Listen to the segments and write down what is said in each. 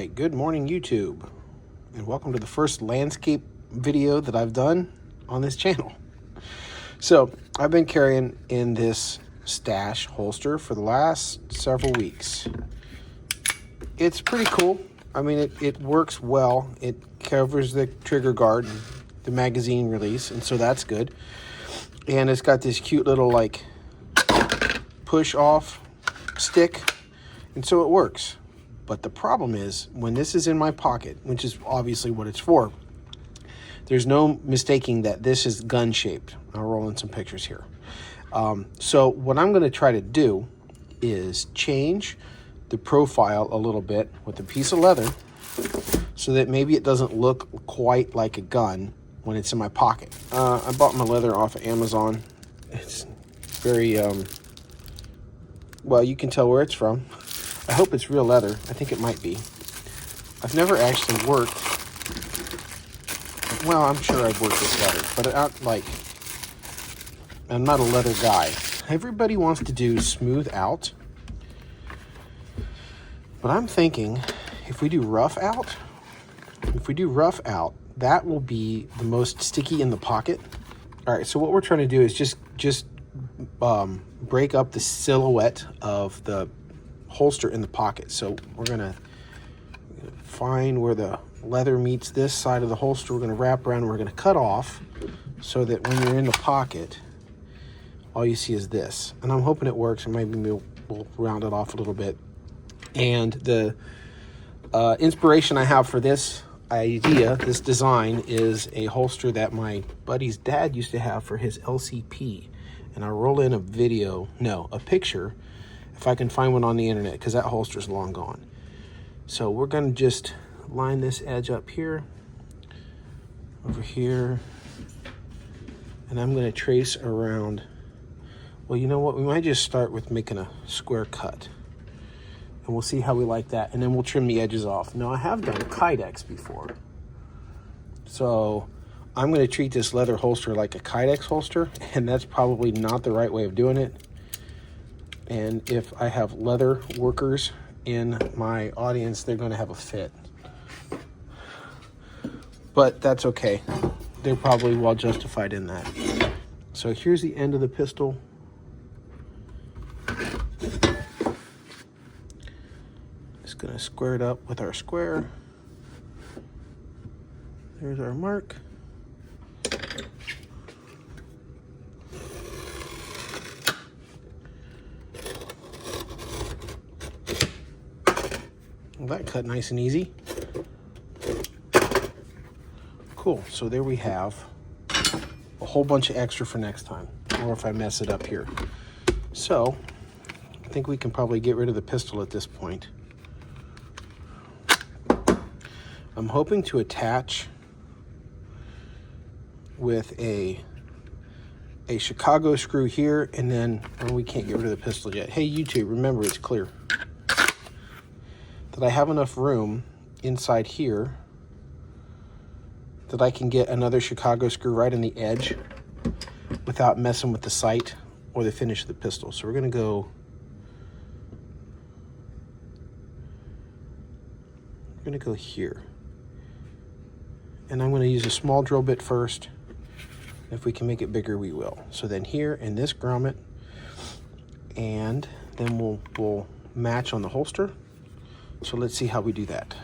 right, good morning YouTube, and welcome to the first landscape video that I've done on this channel. So I've been carrying in this stash holster for the last several weeks. It's pretty cool. I mean, it works well. It covers the trigger guard and the magazine release, and so that's good. And it's got this cute little like push off stick, and so it works. But the problem is, when this is in my pocket, which is obviously what it's for, there's no mistaking that this is gun shaped. I'll roll in some pictures here. So what I'm going to try to do is change the profile a little bit with a piece of leather so that maybe it doesn't look quite like a gun when it's in my pocket. I bought my leather off of Amazon. It's very, well, you can tell where it's from. I hope it's real leather. I think it might be. I've never actually worked. Well, I'm sure I've worked with leather, but I'm not a leather guy. Everybody wants to do smooth out, but I'm thinking if we do rough out, that will be the most sticky in the pocket. All right, so what we're trying to do is just break up the silhouette of the holster in the pocket. So we're gonna find where the leather meets this side of the holster. We're gonna wrap around and we're gonna cut off so that when you're in the pocket, all you see is this. And I'm hoping it works, and maybe we'll round it off a little bit. And the inspiration I have for this idea, this design, is a holster that my buddy's dad used to have for his LCP. And I'll roll in a picture if I can find one on the internet, because that holster's long gone. So we're gonna just line this edge up here, over here, and I'm gonna trace around. Well, you know what? We might just start with making a square cut, and we'll see how we like that, and then we'll trim the edges off. Now, I have done Kydex before, so I'm gonna treat this leather holster like a Kydex holster, and that's probably not the right way of doing it. And if I have leather workers in my audience, they're going to have a fit. But that's okay. They're probably well justified in that. So here's the end of the pistol. Just going to square it up with our square. There's our mark. Well, that cut nice and easy. Cool, so there we have a whole bunch of extra for next time, or if I mess it up here. So I think we can probably get rid of the pistol at this point. I'm hoping to attach with a Chicago screw here, and then, oh, we can't get rid of the pistol yet. Hey YouTube, remember it's clear. That I have enough room inside here that I can get another Chicago screw right in the edge without messing with the sight or the finish of the pistol. So we're going to go here. And I'm going to use a small drill bit first. If we can make it bigger, we will. So then here in this grommet, and then we'll match on the holster. So let's see how we do that.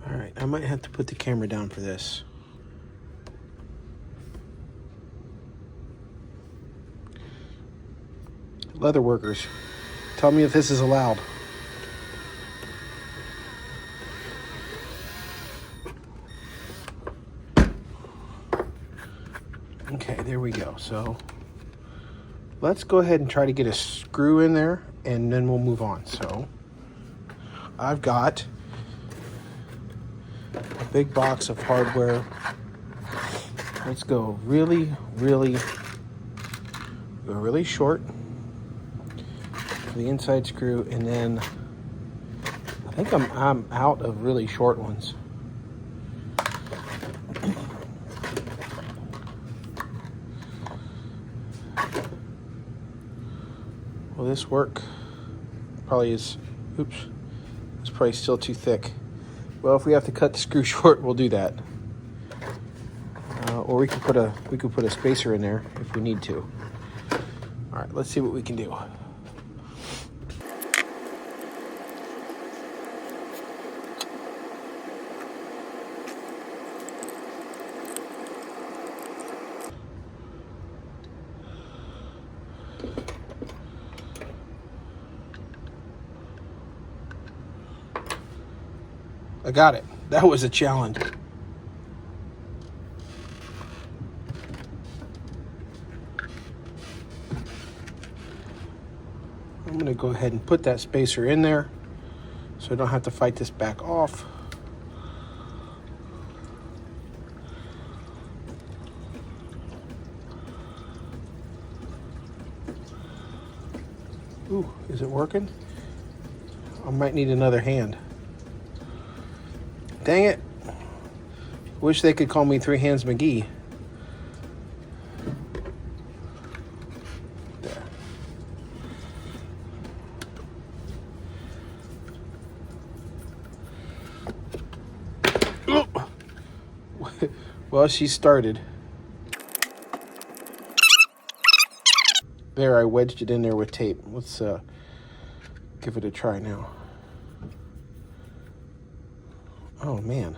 All right, I might have to put the camera down for this. Leather workers, tell me if this is allowed. Okay, there we go. So let's go ahead and try to get a screw in there, and then we'll move on. So I've got a big box of hardware. Let's go really short. the inside screw, and then I think I'm out of really short ones. Will this work? Probably is. Oops. It's probably still too thick. Well, if we have to cut the screw short, we'll do that. Or we could put a spacer in there if we need to. All right, let's see what we can do. I got it. That was a challenge. I'm going to go ahead and put that spacer in there so I don't have to fight this back off. Ooh, is it working? I might need another hand. Dang it. Wish they could call me Three Hands McGee. There. Well, she started. There, I wedged it in there with tape. Let's give it a try now. Oh, man.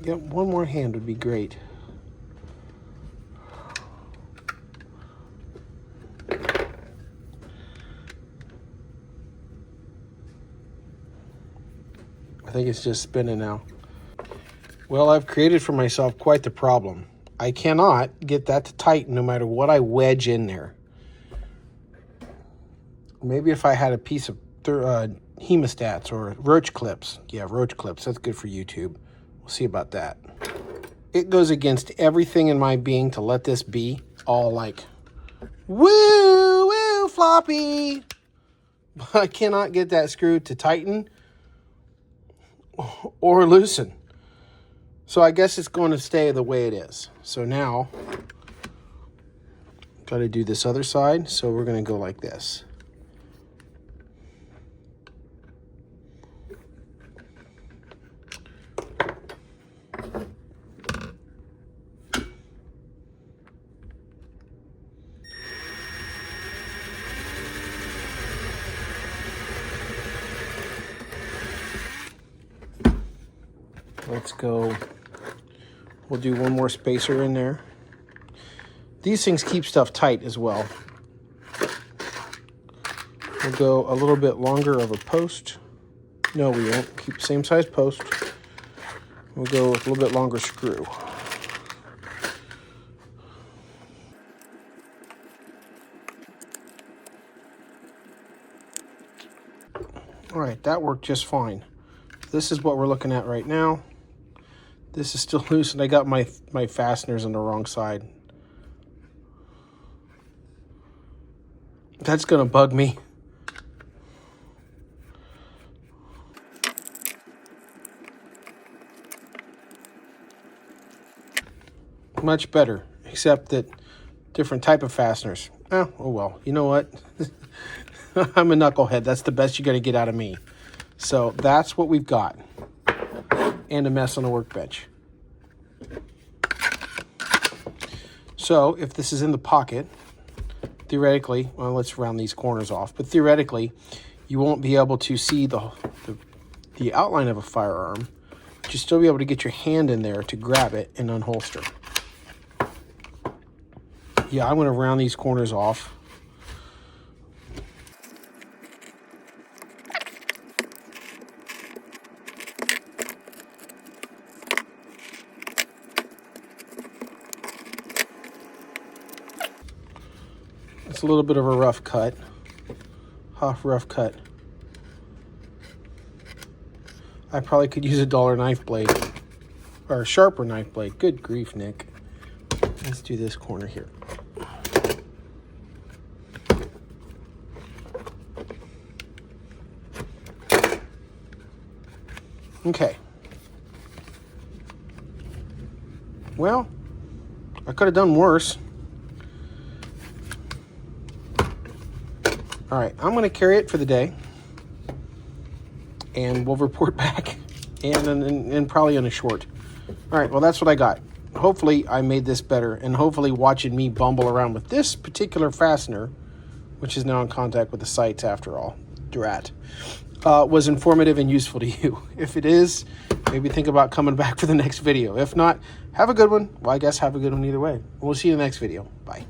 Yeah, one more hand would be great. I think it's just spinning now. Well, I've created for myself quite the problem. I cannot get that to tighten no matter what I wedge in there. Maybe if I had a piece of hemostats or roach clips. Yeah, roach clips. That's good for YouTube. We'll see about that. It goes against everything in my being to let this be all like, woo, woo, floppy. But I cannot get that screw to tighten or loosen. So I guess it's going to stay the way it is. So now, got to do this other side. So we're going to go like this. Let's go. We'll do one more spacer in there. These things keep stuff tight as well. We'll go a little bit longer of a post. No, we won't. Keep the same size post. We'll go with a little bit longer screw. All right, that worked just fine. This is what we're looking at right now. This is still loose, and I got my fasteners on the wrong side. That's gonna bug me. Much better, except that different type of fasteners. Oh well, you know what? I'm a knucklehead. That's the best you're gonna get out of me. So that's what we've got. And a mess on the workbench. So if this is in the pocket, theoretically, well, let's round these corners off, but theoretically, you won't be able to see the outline of a firearm, but you'll still be able to get your hand in there to grab it and unholster. Yeah, I'm going to round these corners off. It's a little bit of a rough cut. Rough cut. I probably could use a dollar knife blade. Or a sharper knife blade. Good grief, Nick. Let's do this corner here. Okay. Well, I could have done worse. All right, I'm going to carry it for the day, and we'll report back, and probably in a short. All right, well, that's what I got. Hopefully, I made this better, and hopefully watching me bumble around with this particular fastener, which is now in contact with the sights after all, drat, was informative and useful to you. If it is, maybe think about coming back for the next video. If not, have a good one. Well, I guess have a good one either way. We'll see you in the next video. Bye.